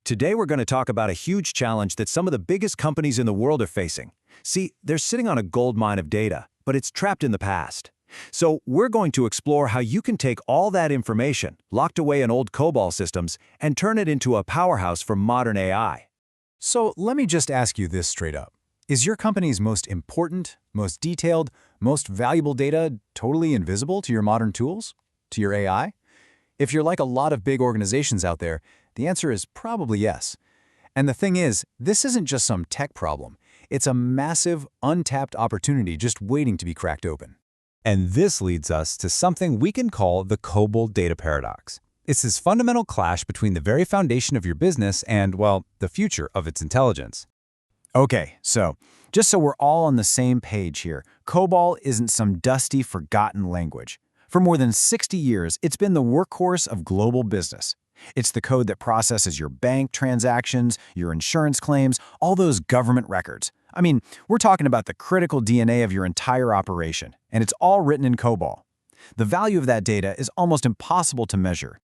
Today we're going to talk about a huge challenge that some of the biggest companies in the world are facing. See, they're sitting on a gold mine of data, but it's trapped in the past. So we're going to explore how you can take all that information, locked away in old COBOL systems, and turn it into a powerhouse for modern AI. So let me just ask you this straight up. Is your company's most important, most detailed, most valuable data totally invisible to your modern tools? To your AI? If you're like a lot of big organizations out there, the answer is probably yes. And the thing is, this isn't just some tech problem. It's a massive, untapped opportunity just waiting to be cracked open. And this leads us to something we can call the COBOL data paradox. It's this fundamental clash between the very foundation of your business and, well, the future of its intelligence. Okay, so just so we're all on the same page here, COBOL isn't some dusty, forgotten language. For more than 60 years, it's been the workhorse of global business. It's the code that processes your bank transactions, your insurance claims, all those government records. I mean, we're talking about the critical DNA of your entire operation, and it's all written in COBOL. The value of that data is almost impossible to measure.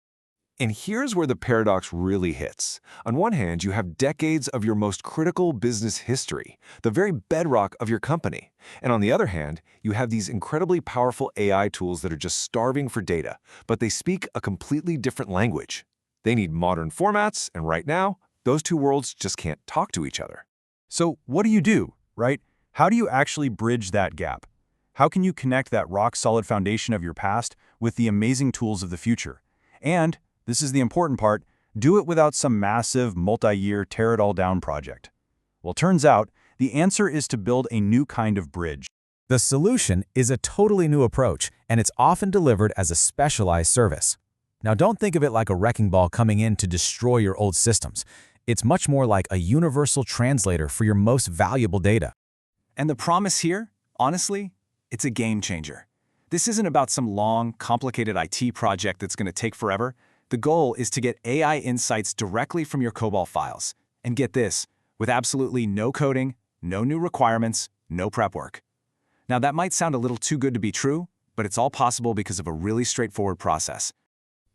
And here's where the paradox really hits. On one hand, you have decades of your most critical business history, the very bedrock of your company. And on the other hand, you have these incredibly powerful AI tools that are just starving for data, but they speak a completely different language. They need modern formats, and right now, those two worlds just can't talk to each other. So what do you do, right? How do you actually bridge that gap? How can you connect that rock-solid foundation of your past with the amazing tools of the future? And, this is the important part, do it without some massive, multi-year, tear-it-all-down project. Well, turns out, the answer is to build a new kind of bridge. The solution is a totally new approach, and it's often delivered as a specialized service. Now, don't think of it like a wrecking ball coming in to destroy your old systems. It's much more like a universal translator for your most valuable data. And the promise here, honestly, it's a game changer. This isn't about some long, complicated IT project that's going to take forever. The goal is to get AI insights directly from your COBOL files. And get this, with absolutely no coding, no new requirements, no prep work. Now, that might sound a little too good to be true, but it's all possible because of a really straightforward process.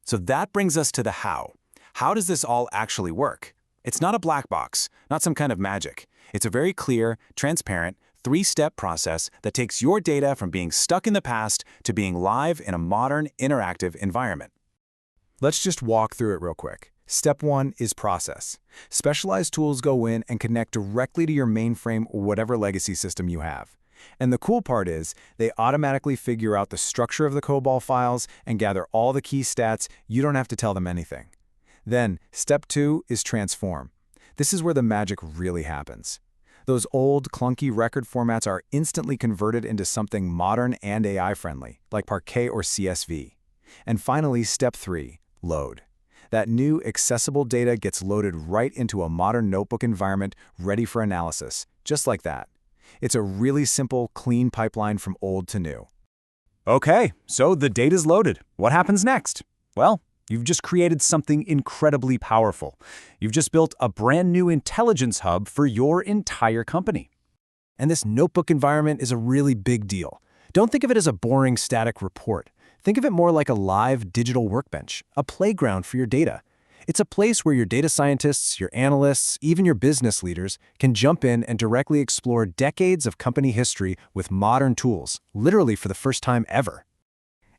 So that brings us to the how. How does this all actually work? It's not a black box, not some kind of magic. It's a very clear, transparent, three-step process that takes your data from being stuck in the past to being live in a modern, interactive environment. Let's just walk through it real quick. Step 1 is process. Specialized tools go in and connect directly to your mainframe or whatever legacy system you have. And the cool part is, they automatically figure out the structure of the COBOL files and gather all the key stats. You don't have to tell them anything. Then, step 2 is transform. This is where the magic really happens. Those old, clunky record formats are instantly converted into something modern and AI-friendly, like Parquet or CSV. And finally, step 3, load. That new, accessible data gets loaded right into a modern notebook environment ready for analysis, just like that. It's a really simple, clean pipeline from old to new. Okay, so the data's loaded. What happens next? Well, you've just created something incredibly powerful. You've just built a brand new intelligence hub for your entire company. And this notebook environment is a really big deal. Don't think of it as a boring, static report. Think of it more like a live digital workbench, a playground for your data. It's a place where your data scientists, your analysts, even your business leaders can jump in and directly explore decades of company history with modern tools, literally for the first time ever.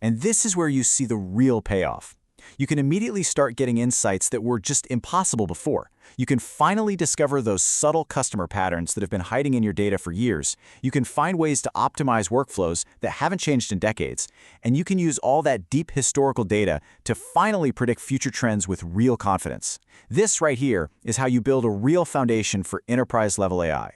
And this is where you see the real payoff. You can immediately start getting insights that were just impossible before. You can finally discover those subtle customer patterns that have been hiding in your data for years. You can find ways to optimize workflows that haven't changed in decades. And you can use all that deep historical data to finally predict future trends with real confidence. This right here is how you build a real foundation for enterprise-level AI.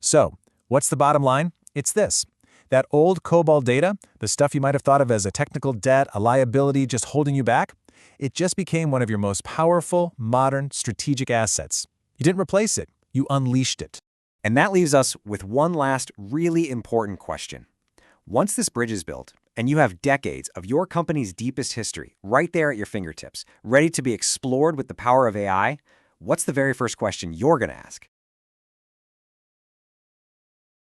So, what's the bottom line? It's this. That old COBOL data, the stuff you might have thought of as a technical debt, a liability just holding you back, it just became one of your most powerful, modern, strategic assets. You didn't replace it, you unleashed it. And that leaves us with one last really important question. Once this bridge is built, and you have decades of your company's deepest history right there at your fingertips, ready to be explored with the power of AI, what's the very first question you're going to ask?